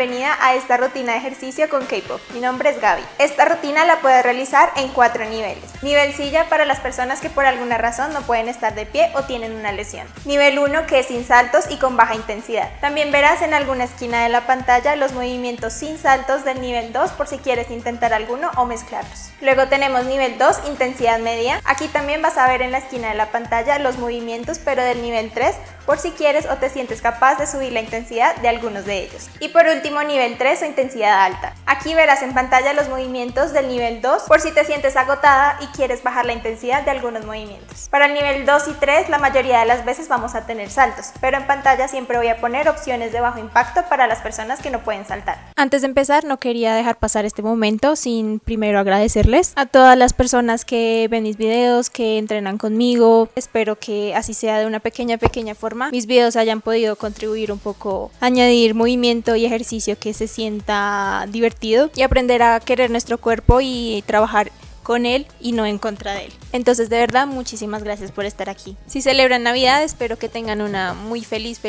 bienvenida a esta rutina de ejercicio con K-Pop. Mi nombre es Gaby. Esta rutina la puedes realizar en 4 niveles. Nivel silla para las personas que por alguna razón no pueden estar de pie o tienen una lesión. Nivel 1 que es sin saltos y con baja intensidad. También verás en alguna esquina de la pantalla los movimientos sin saltos del nivel 2 por si quieres intentar alguno o mezclarlos. Luego tenemos nivel 2, intensidad media. Aquí también vas a ver en la esquina de la pantalla los movimientos pero del nivel 3 por si quieres o te sientes capaz de subir la intensidad de algunos de ellos. Y por último nivel 3 o intensidad alta. Aquí verás en pantalla los movimientos del nivel 2 por si te sientes agotada y quieres bajar la intensidad de algunos movimientos. Para el nivel 2 y 3 la mayoría de las veces vamos a tener saltos, pero en pantalla siempre voy a poner opciones de bajo impacto para las personas que no pueden saltar. Antes de empezar no quería dejar pasar este momento sin primero agradecerles a todas las personas que ven mis videos, que entrenan conmigo. Espero que así sea de una pequeña forma mis videos hayan podido contribuir un poco, añadir movimiento y ejercicio que se sienta divertido y aprender a querer nuestro cuerpo y trabajar con él y no en contra de él. Entonces de verdad muchísimas gracias por estar aquí. Si celebran Navidad espero que tengan una muy feliz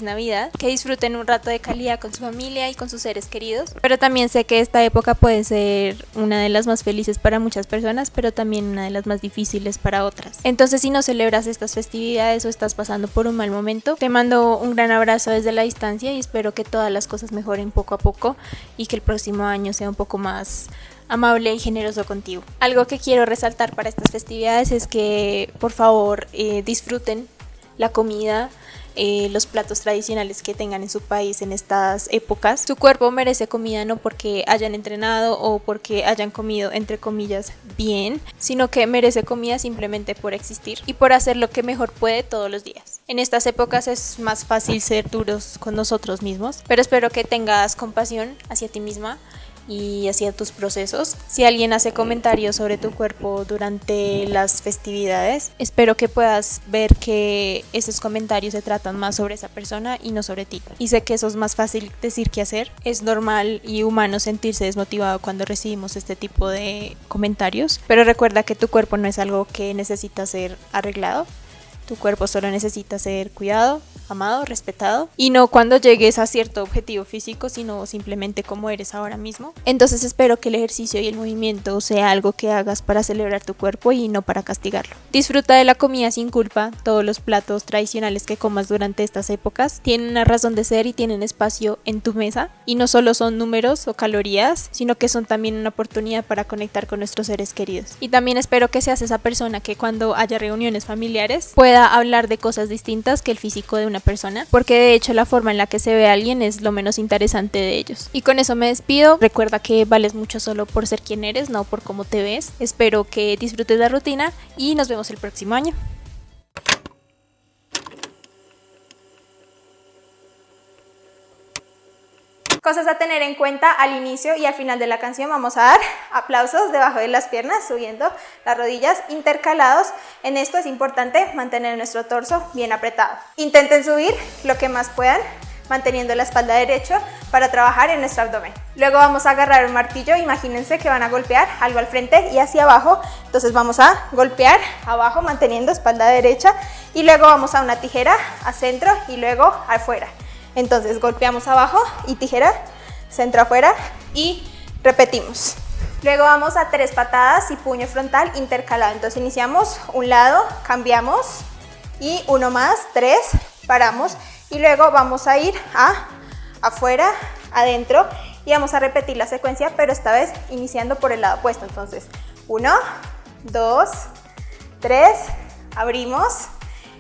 Navidad, que disfruten un rato de calidad con su familia y con sus seres queridos, pero también sé que esta época puede ser una de las más felices para muchas personas, pero también una de las más difíciles para otras. Entonces si no celebras estas festividades o estás pasando por un mal momento, te mando un gran abrazo desde la distancia y espero que todas las cosas mejoren poco a poco y que el próximo año sea un poco más amable y generoso contigo. Algo que quiero resaltar para estas festividades es que por favor disfruten la comida, los platos tradicionales que tengan en su país en estas épocas. Su cuerpo merece comida no porque hayan entrenado o porque hayan comido entre comillas bien, sino que merece comida simplemente por existir y por hacer lo que mejor puede todos los días. En estas épocas es más fácil ser duros con nosotros mismos, pero espero que tengas compasión hacia ti misma y hacia tus procesos. Si alguien hace comentarios sobre tu cuerpo durante las festividades, espero que puedas ver que esos comentarios se tratan más sobre esa persona y no sobre ti. Y sé que eso es más fácil decir que hacer. Es normal y humano sentirse desmotivado cuando recibimos este tipo de comentarios, pero recuerda que tu cuerpo no es algo que necesita ser arreglado. Tu cuerpo solo necesita ser cuidado, amado, respetado y no cuando llegues a cierto objetivo físico, sino simplemente como eres ahora mismo. Entonces espero que el ejercicio y el movimiento sea algo que hagas para celebrar tu cuerpo y no para castigarlo. Disfruta de la comida sin culpa. Todos los platos tradicionales que comas durante estas épocas tienen una razón de ser y tienen espacio en tu mesa y no solo son números o calorías, sino que son también una oportunidad para conectar con nuestros seres queridos. Y también espero que seas esa persona que cuando haya reuniones familiares pueda hablar de cosas distintas que el físico de una persona, porque de hecho la forma en la que se ve a alguien es lo menos interesante de ellos. Y con eso me despido. Recuerda que vales mucho solo por ser quien eres, no por cómo te ves. Espero que disfrutes la rutina y nos vemos el próximo año. Cosas a tener en cuenta al inicio y al final de la canción. Vamos a dar aplausos debajo de las piernas, subiendo las rodillas intercalados. En esto es importante mantener nuestro torso bien apretado. Intenten subir lo que más puedan, manteniendo la espalda derecha para trabajar en nuestro abdomen. Luego vamos a agarrar un martillo. Imagínense que van a golpear algo al frente y hacia abajo. Entonces vamos a golpear abajo manteniendo espalda derecha y luego vamos a una tijera a centro y luego afuera. Entonces golpeamos abajo y tijera, centro afuera y repetimos. Luego vamos a 3 patadas y puño frontal intercalado. Entonces iniciamos un lado, cambiamos y uno más, 3, paramos y luego vamos a ir a afuera, adentro y vamos a repetir la secuencia, pero esta vez iniciando por el lado opuesto. Entonces 1, 2, 3, abrimos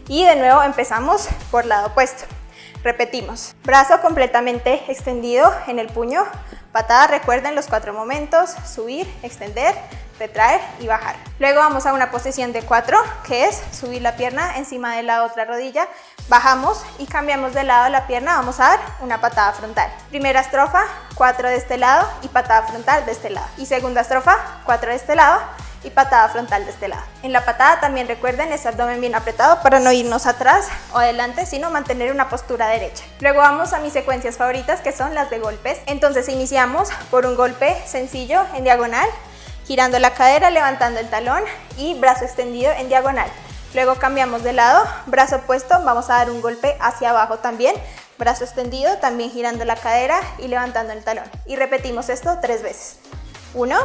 y de nuevo empezamos por el lado opuesto. Repetimos, brazo completamente extendido en el puño, patada, recuerden los 4 momentos, subir, extender, retraer y bajar. Luego vamos a una posición de 4, que es subir la pierna encima de la otra rodilla, bajamos y cambiamos de lado la pierna, vamos a dar una patada frontal. Primera estrofa, 4 de este lado y patada frontal de este lado. Y segunda estrofa, 4 de este lado y patada frontal de este lado. En la patada también recuerden ese abdomen bien apretado para no irnos atrás o adelante, sino mantener una postura derecha. Luego vamos a mis secuencias favoritas, que son las de golpes. Entonces iniciamos por un golpe sencillo en diagonal, girando la cadera, levantando el talón y brazo extendido en diagonal. Luego cambiamos de lado, brazo opuesto, vamos a dar un golpe hacia abajo también, brazo extendido, también girando la cadera y levantando el talón. Y repetimos esto 3 veces. 1,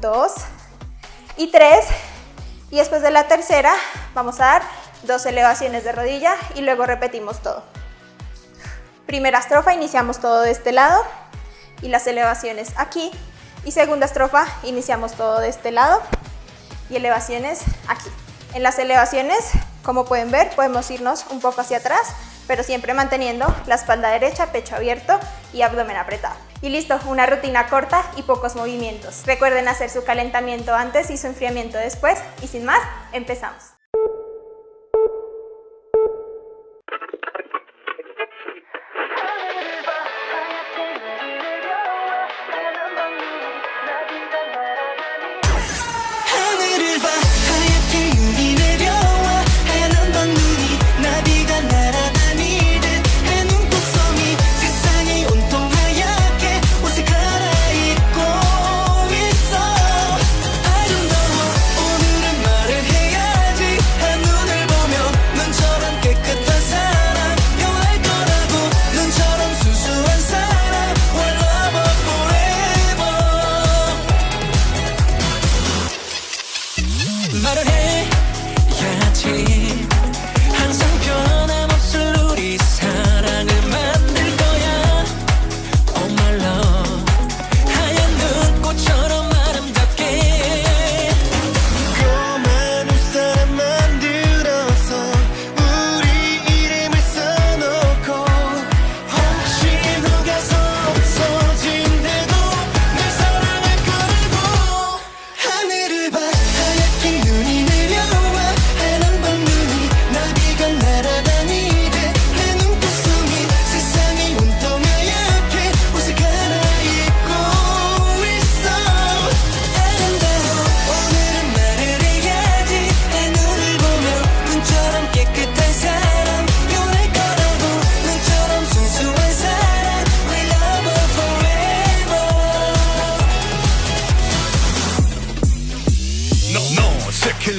2 y 3. Y después de la tercera vamos a dar 2 elevaciones de rodilla y luego repetimos todo. Primera estrofa, iniciamos todo de este lado y las elevaciones aquí. Y segunda estrofa, iniciamos todo de este lado y elevaciones aquí. En las elevaciones, como pueden ver, podemos irnos un poco hacia atrás, pero siempre manteniendo la espalda derecha, pecho abierto y abdomen apretado. Y listo, una rutina corta y pocos movimientos. Recuerden hacer su calentamiento antes y su enfriamiento después. Y sin más, empezamos.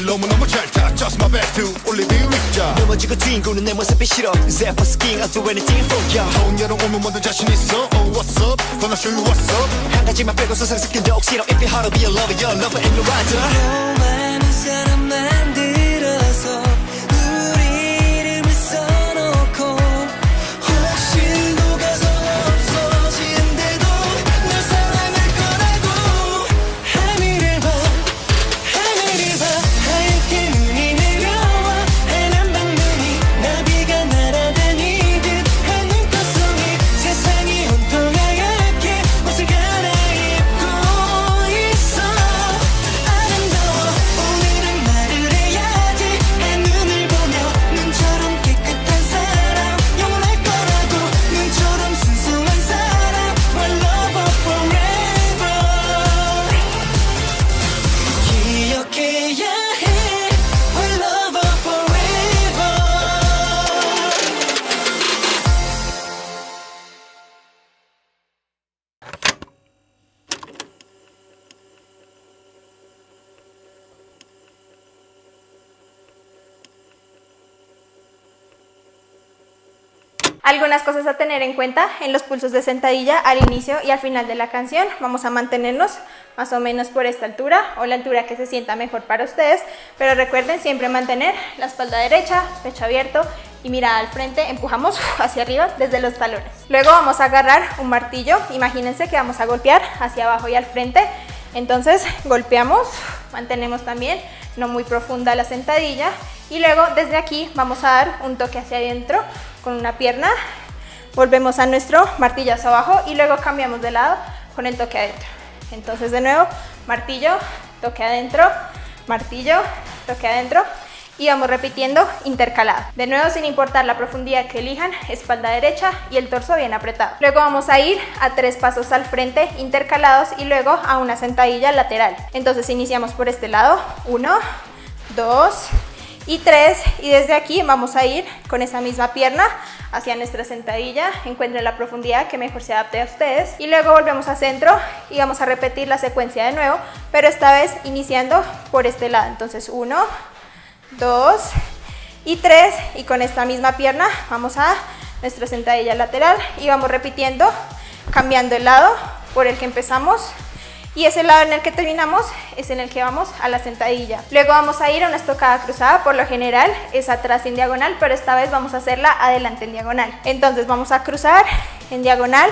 너무너무 잘 타 Just my back to 올리브 위자 넘어지고 튕고는 내 모습이 싫어 Zephyr skiing I'll do anything for ya 더운 여름 오면 뭐든 자신 있어 Oh what's up Gonna show you what's up 한 가지만 빼고 세상 스킨도 억지로 If you hard to be a lover Your lover ain't no rider 많은 사람 만들어서 우리 이름을 써놓고 혹시 녹아서 없어진대도 널 사랑할 거라고 하늘을 봐 하얗게 눈이 내려와 해난 방문이 나비가 날아다니듯 한 눈꺼송이 세상이 온통 하얗게 옷을 갈아입고 있어 아름다워 오늘은 말을 해야지 한눈을 보며 눈처럼 깨끗한 사람 영원할 거라고 눈처럼 순수한 사람 My lover forever 기억해야 My lover forever Algunas cosas a tener en cuenta en los pulsos de sentadilla al inicio y al final de la canción. Vamos a mantenernos más o menos por esta altura o la altura que se sienta mejor para ustedes, pero recuerden siempre mantener la espalda derecha, pecho abierto y mirada al frente. Empujamos hacia arriba desde los talones. Luego vamos a agarrar un martillo. Imagínense que vamos a golpear hacia abajo y al frente. Entonces golpeamos, mantenemos también no muy profunda la sentadilla y luego desde aquí vamos a dar un toque hacia adentro con una pierna, volvemos a nuestro martillazo abajo y luego cambiamos de lado con el toque adentro. Entonces de nuevo, martillo, toque adentro, martillo, toque adentro y vamos repitiendo intercalado. De nuevo, sin importar la profundidad que elijan, espalda derecha y el torso bien apretado. Luego vamos a ir a 3 pasos al frente intercalados y luego a una sentadilla lateral. Entonces iniciamos por este lado, 1, 2 y 3 y desde aquí vamos a ir con esa misma pierna hacia nuestra sentadilla. Encuentren la profundidad que mejor se adapte a ustedes y luego volvemos a centro y vamos a repetir la secuencia de nuevo, pero esta vez iniciando por este lado. Entonces 1, 2 y 3 y con esta misma pierna vamos a nuestra sentadilla lateral y vamos repitiendo, cambiando el lado por el que empezamos. Y ese lado en el que terminamos es en el que vamos a la sentadilla. Luego vamos a ir a una estocada cruzada, por lo general es atrás en diagonal, pero esta vez vamos a hacerla adelante en diagonal. Entonces vamos a cruzar en diagonal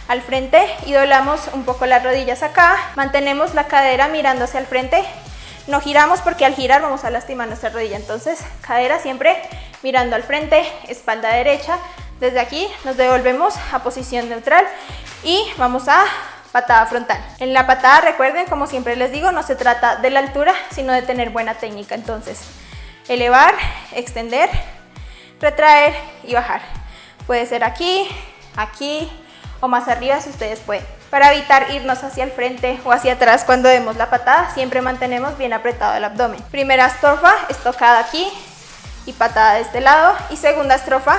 al frente y doblamos un poco las rodillas acá. Mantenemos la cadera mirando hacia el frente. No giramos porque al girar vamos a lastimar nuestra rodilla. Entonces cadera siempre mirando al frente, espalda derecha. Desde aquí nos devolvemos a posición neutral y vamos a patada frontal. En la patada, recuerden, como siempre les digo, no se trata de la altura, sino de tener buena técnica. Entonces, elevar, extender, retraer y bajar. Puede ser aquí, aquí o más arriba si ustedes pueden. Para evitar irnos hacia el frente o hacia atrás cuando demos la patada, siempre mantenemos bien apretado el abdomen. Primera estrofa, estocada aquí y patada de este lado. Y segunda estrofa,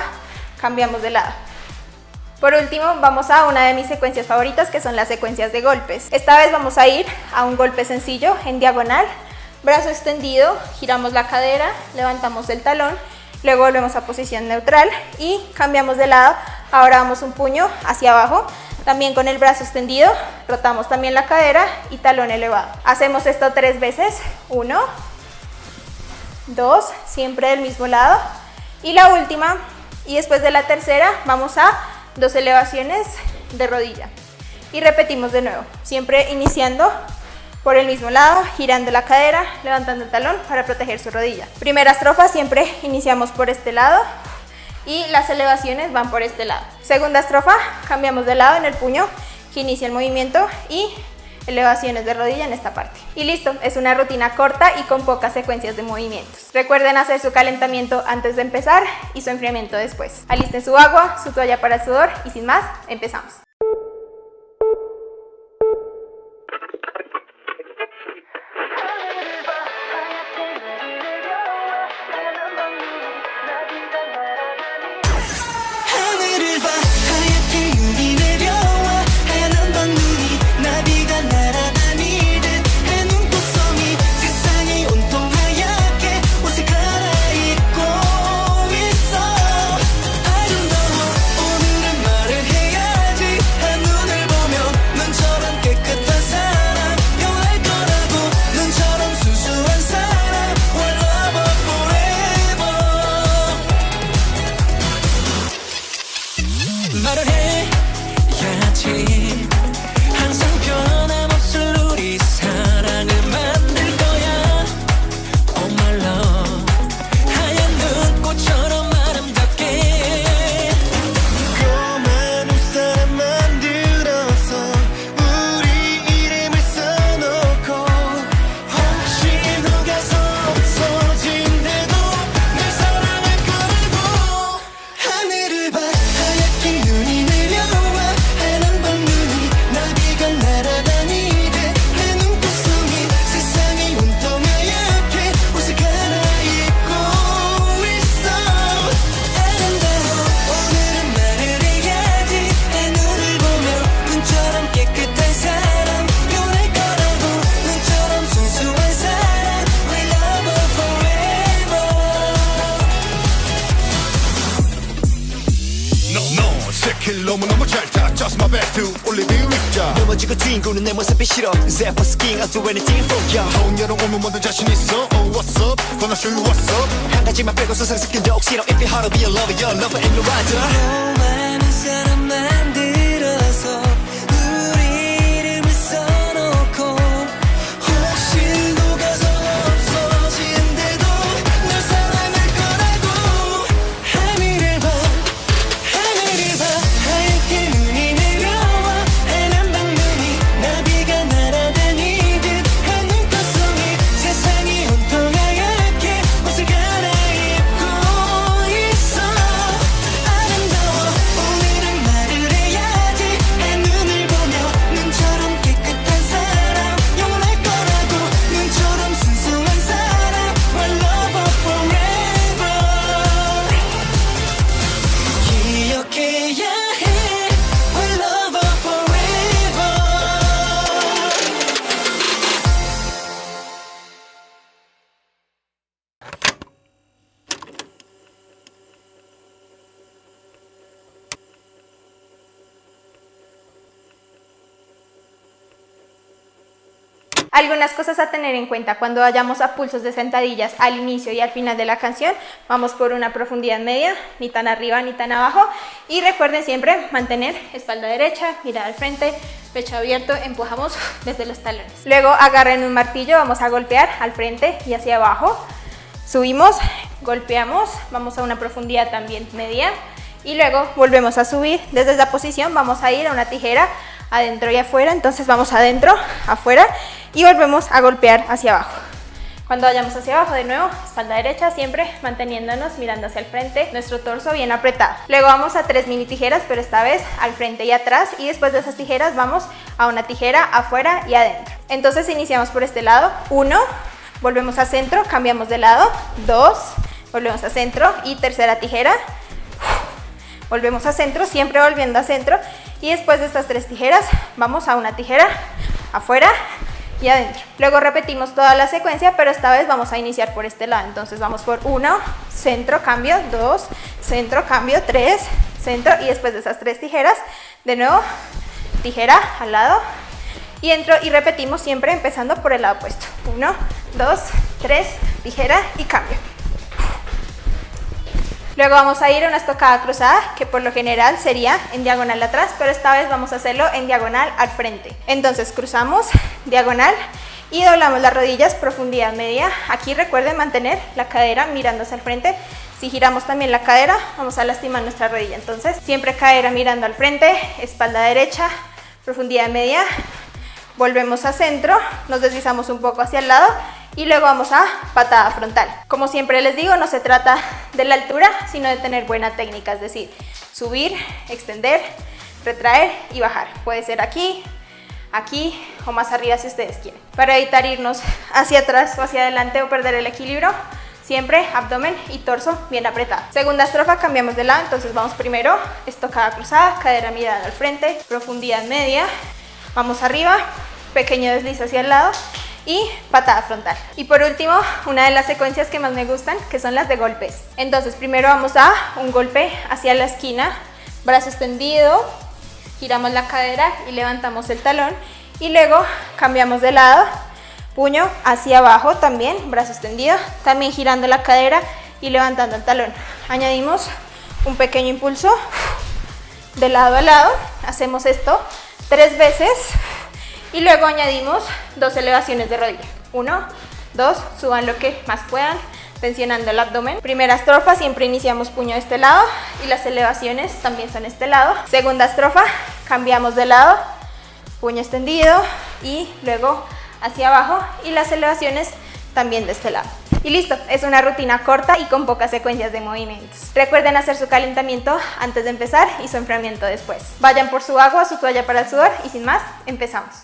cambiamos de lado. Por último, vamos a una de mis secuencias favoritas, que son las secuencias de golpes. Esta vez vamos a ir a un golpe sencillo en diagonal, brazo extendido, giramos la cadera, levantamos el talón, luego volvemos a posición neutral y cambiamos de lado. Ahora damos un puño hacia abajo, también con el brazo extendido, rotamos también la cadera y talón elevado. Hacemos esto 3 veces, 1, 2, siempre del mismo lado, y la última, y después de la tercera vamos a 2 elevaciones de rodilla y repetimos de nuevo, siempre iniciando por el mismo lado, girando la cadera, levantando el talón para proteger su rodilla. Primera estrofa, siempre iniciamos por este lado y las elevaciones van por este lado. Segunda estrofa, cambiamos de lado en el puño que inicia el movimiento y elevaciones de rodilla en esta parte. Y listo, es una rutina corta y con pocas secuencias de movimientos. Recuerden hacer su calentamiento antes de empezar y su enfriamiento después. Alisten su agua, su toalla para sudor y sin más, empezamos. 너무너무 잘 타 Just my back to 올리브 위자 넘어지고 튕고는 내 모습이 싫어 Zephyr skiing I'll do anything for ya 더운 여름 오면 뭐든 자신 있어 Oh what's up Gonna show you what's up 한 가지만 빼고 세상 스킨 적 싫어 If you hard to be a lover Your lover ain't no rider 많은 사람 만들어서 우리 이름을 써놓고 혹시 녹아서 없어진대도 널 사랑할 거라고 하늘을 봐 하얗게 눈이 내려와 해난 방문이 나비가 날아다니듯 한 눈꽃송이 세상이 온통 하얗게 옷을 갈아입고 있어 아름다워 오늘은 말을 Algunas cosas a tener en cuenta cuando vayamos a pulsos de sentadillas al inicio y al final de la canción. Vamos por una profundidad media, ni tan arriba ni tan abajo. Y recuerden siempre mantener espalda derecha, mirada al frente, pecho abierto, empujamos desde los talones. Luego agarren un martillo, vamos a golpear al frente y hacia abajo. Subimos, golpeamos, vamos a una profundidad también media. Y luego volvemos a subir. Desde esa posición vamos a ir a una tijera adentro y afuera. Entonces vamos adentro, afuera y volvemos a golpear hacia abajo. Cuando vayamos hacia abajo, de nuevo, espalda derecha, siempre manteniéndonos mirando hacia el frente, nuestro torso bien apretado. Luego vamos a 3 mini tijeras, pero esta vez al frente y atrás, y después de esas tijeras vamos a una tijera afuera y adentro. Entonces iniciamos por este lado, 1, volvemos a centro, cambiamos de lado, 2, volvemos a centro y tercera tijera, volvemos a centro, siempre volviendo a centro, y después de estas 3 tijeras vamos a una tijera afuera y adentro. Luego repetimos toda la secuencia, pero esta vez vamos a iniciar por este lado. Entonces vamos por 1, centro, cambio, 2, centro, cambio, 3, centro, y después de esas 3 tijeras, de nuevo, tijera al lado y entro, y repetimos siempre empezando por el lado opuesto. 1, 2, 3, tijera y cambio. Luego vamos a ir a una estocada cruzada, que por lo general sería en diagonal atrás, pero esta vez vamos a hacerlo en diagonal al frente. Entonces cruzamos, diagonal, y doblamos las rodillas, profundidad media. Aquí recuerden mantener la cadera mirándose al frente. Si giramos también la cadera, vamos a lastimar nuestra rodilla. Entonces siempre cadera mirando al frente, espalda derecha, profundidad media. Volvemos a centro, nos deslizamos un poco hacia el lado y luego vamos a patada frontal. Como siempre les digo, no se trata de la altura, sino de tener buena técnica, es decir, subir, extender, retraer y bajar. Puede ser aquí, aquí o más arriba si ustedes quieren. Para evitar irnos hacia atrás o hacia adelante o perder el equilibrio, siempre abdomen y torso bien apretado. Segunda estrofa, cambiamos de lado, entonces vamos primero, estocada cruzada, cadera mirada al frente, profundidad media, vamos arriba, pequeño desliz hacia el lado y patada frontal. Y por último, una de las secuencias que más me gustan, que son las de golpes. Entonces primero vamos a un golpe hacia la esquina, brazo extendido, giramos la cadera y levantamos el talón, y luego cambiamos de lado, puño hacia abajo también, brazo extendido, también girando la cadera y levantando el talón. Añadimos un pequeño impulso de lado a lado, hacemos esto 3 veces y luego añadimos 2 elevaciones de rodilla. 1, 2, suban lo que más puedan, tensionando el abdomen. Primera estrofa, siempre iniciamos puño de este lado y las elevaciones también son este lado. Segunda estrofa, cambiamos de lado, puño extendido y luego hacia abajo, y las elevaciones también de este lado. Y listo, es una rutina corta y con pocas secuencias de movimientos. Recuerden hacer su calentamiento antes de empezar y su enfriamiento después. Vayan por su agua, su toalla para el sudor y sin más, empezamos.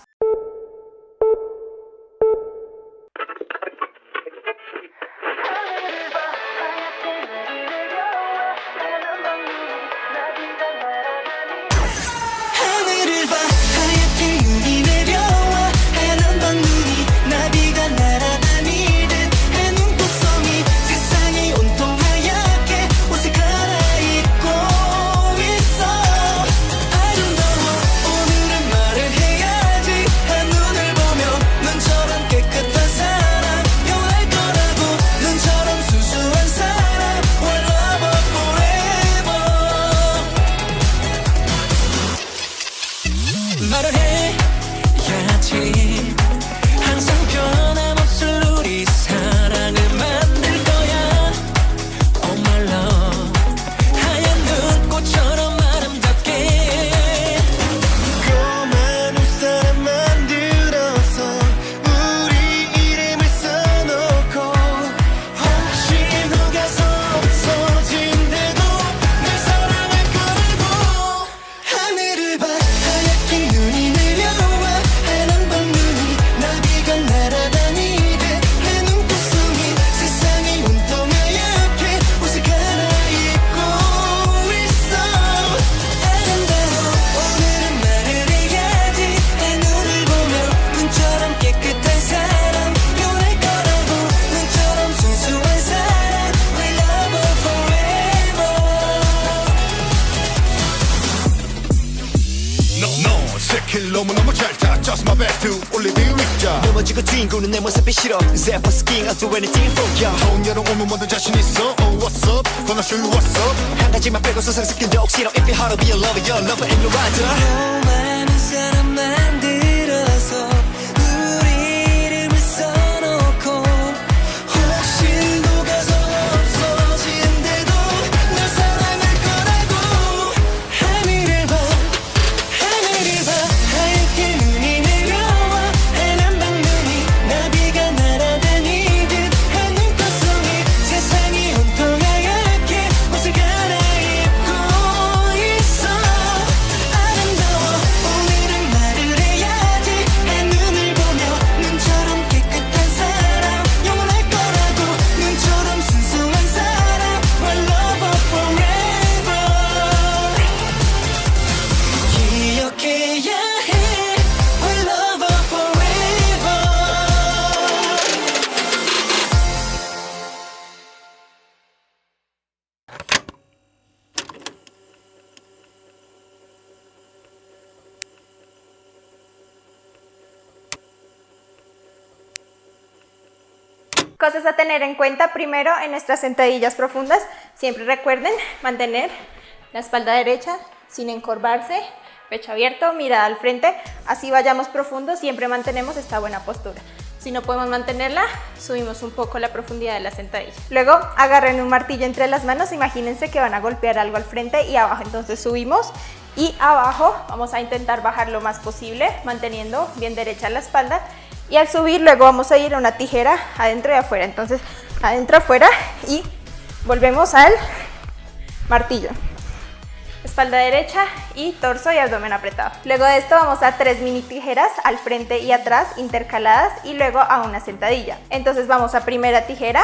너무너무 잘 타 Just my best to 올리기 위자 넘어지고 뒹구는 내 모습이 싫어 Zephyr skiing I'll do anything for ya 온 여름 오면 뭐든 자신 있어 Oh what's up Gonna show you what's up 한 가지만 빼고 세상 스킨도 혹시나 If you hard to be a lover You're a lover and you're right 많은 사람 만들어서 우리 이름을 써놓고 혹시 녹아서 없어진대도 널 사랑할 거라고 하늘을 봐 하얗게 눈이 내려와 하얀 방눈이 나비가 날아다니듯 한 눈꽃송이 세상이 온통 하얗게 옷을 갈아입고 있어 아름다워 오늘은 말을 해야지 한눈을 보며 눈처럼 깨끗한 사람 영원할 거라고 눈처럼 순수한 사람 We're lover forever 기억해야 해 We're lover forever Cosas a tener en cuenta primero en nuestras sentadillas profundas. Siempre recuerden mantener la espalda derecha sin encorvarse, pecho abierto, mirada al frente. Así vayamos profundo, siempre mantenemos esta buena postura. Si no podemos mantenerla, subimos un poco la profundidad de la sentadilla. Luego agarren un martillo entre las manos, imagínense que van a golpear algo al frente y abajo. Entonces subimos y abajo vamos a intentar bajar lo más posible, manteniendo bien derecha la espalda. Y al subir luego vamos a ir a una tijera adentro y afuera. Entonces adentro, afuera y volvemos al martillo. Espalda derecha y torso y abdomen apretado. Luego de esto vamos a 3 mini tijeras al frente y atrás intercaladas y luego a una sentadilla. Entonces vamos a primera tijera,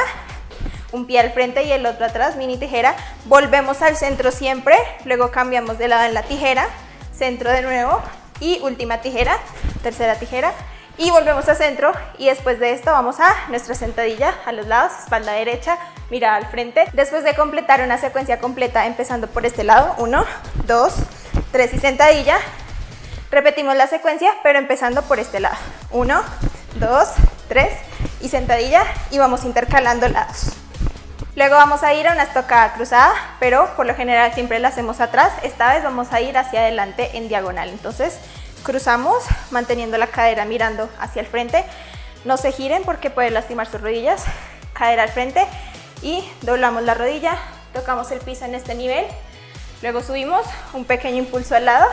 un pie al frente y el otro atrás, mini tijera. Volvemos al centro siempre, luego cambiamos de lado en la tijera, centro de nuevo y última tijera, tercera tijera. Y volvemos a centro y después de esto vamos a nuestra sentadilla a los lados, espalda derecha, mirada al frente. Después de completar una secuencia completa empezando por este lado, 1, 2, 3 y sentadilla, repetimos la secuencia pero empezando por este lado, 1, 2, 3 y sentadilla y vamos intercalando lados. Luego vamos a ir a una estocada cruzada, pero por lo general siempre la hacemos atrás. Esta vez vamos a ir hacia adelante en diagonal, entonces cruzamos manteniendo la cadera mirando hacia el frente, no se giren porque pueden lastimar sus rodillas, cadera al frente y doblamos la rodilla, tocamos el piso en este nivel, luego subimos, un pequeño impulso al lado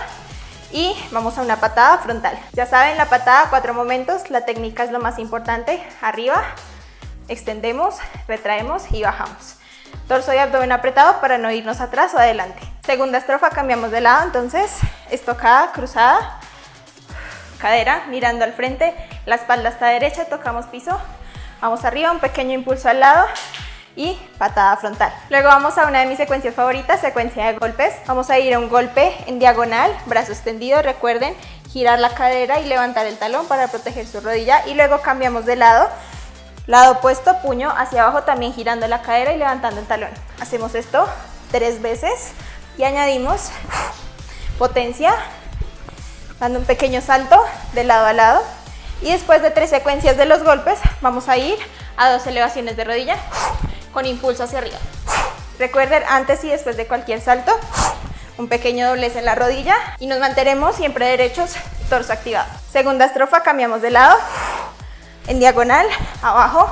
y vamos a una patada frontal. Ya saben, la patada 4 momentos, la técnica es lo más importante, arriba, extendemos, retraemos y bajamos. Torso y abdomen apretado para no irnos atrás o adelante. Segunda estrofa, cambiamos de lado, entonces estocada, cruzada, cadera mirando al frente, la espalda está derecha, tocamos piso, vamos arriba, un pequeño impulso al lado y patada frontal. Luego vamos a una de mis secuencias favoritas, secuencia de golpes. Vamos a ir a un golpe en diagonal, brazo extendido, recuerden girar la cadera y levantar el talón para proteger su rodilla y luego cambiamos de lado. Lado opuesto, puño hacia abajo, también girando la cadera y levantando el talón. Hacemos esto 3 veces y añadimos potencia, dando un pequeño salto de lado a lado. Y después de 3 secuencias de los golpes, vamos a ir a 2 elevaciones de rodilla con impulso hacia arriba. Recuerden, antes y después de cualquier salto, un pequeño doblez en la rodilla y nos mantenemos siempre derechos, torso activado. Segunda estrofa, cambiamos de lado. En diagonal, abajo,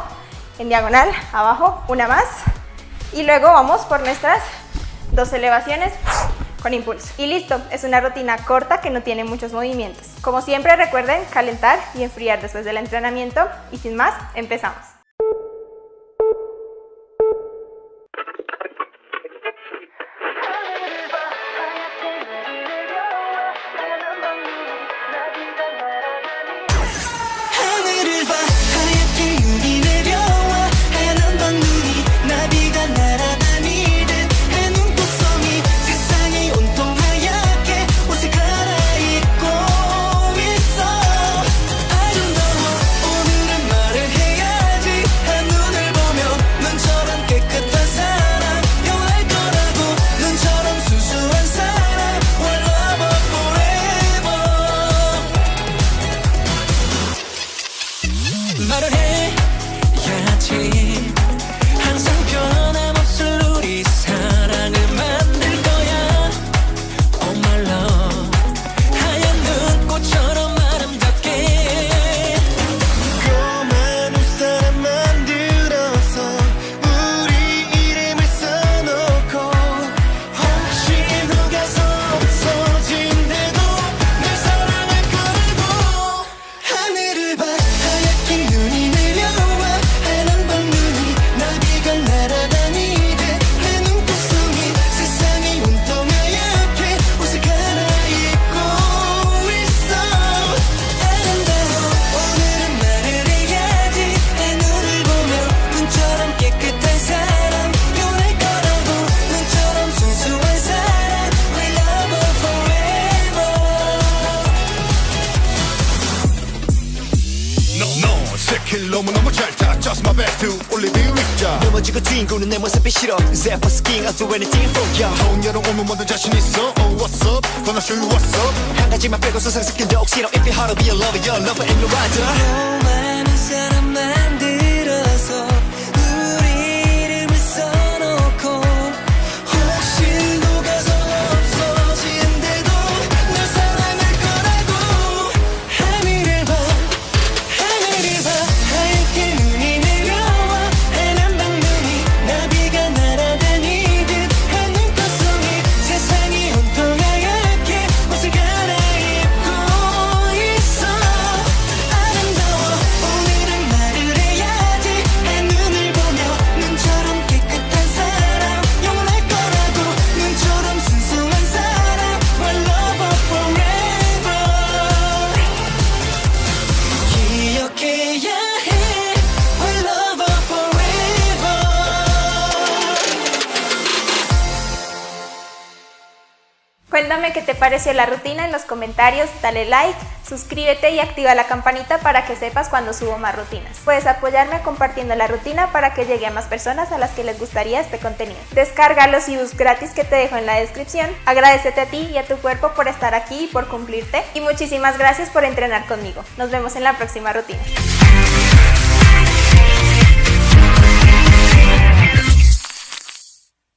en diagonal, abajo, una más. Y luego vamos por nuestras 2 elevaciones con impulso. Y listo, es una rutina corta que no tiene muchos movimientos. Como siempre, recuerden calentar y enfriar después del entrenamiento. Y sin más, empezamos. 말을 해야지. 항상 변함없을 우리 사랑을 만들 거야. Oh my love, 하얀 눈꽃처럼 아름답게. 고마운 사람 만들어서 우리 이름을 써놓고 혹시 누가서 없어진대도 널 사랑할 거라고. 하늘을 봐, 하얗게 눈이 내려와. 하얀 밤눈이 나비가 날아다니듯 내 눈꽃송이 세상이 온통 하얗게 옷을 갈아입고 있어. 아름다워. 오늘은 말을 해야지. 내 눈을 보며 눈처럼 깨끗한 사랑 변할 거라고. 눈처럼 순수한 사랑 We love her forever. No, 스킬 너무너무 잘 타. Just my best to 올리브 위자. 넘어지고 뒹구는 내 모습이 싫어. Zephyr skiing, I'll do anything for ya. 더운 여름 오면 뭐든 자신 있어. Oh what's up, gonna show you what's up. 한 가지만 빼고 세상 스킨도 억지로. If you're hard to be a lover, you're a lover and you're rider. 많은 사람 만들어서 우리 이름을 써놓고 혹시 누가서 없어진대도 널 사랑할 거라고. 하늘을 봐, 하늘을 봐. 하얗게 눈이 내려와. 하얀 밤눈이 나비가 날아다니듯 한 눈꽃송이 세상이 온통 하얗게 옷을 갈아입고 있어. 아름다워. 오늘은 말을 해야지. 내 눈을 보며 눈처럼 깨끗한 사랑 영원할 거라고. 눈처럼 순수한 사랑 My lover forever. 기억해야 해 My lover forever. Cuéntame qué te pareció la rutina en los comentarios, dale like, suscríbete y activa la campanita para que sepas cuando subo más rutinas. Puedes apoyarme compartiendo la rutina para que llegue a más personas a las que les gustaría este contenido. Descarga los ebooks gratis que te dejo en la descripción. Agradecete a ti y a tu cuerpo por estar aquí y por cumplirte. Y muchísimas gracias por entrenar conmigo. Nos vemos en la próxima rutina.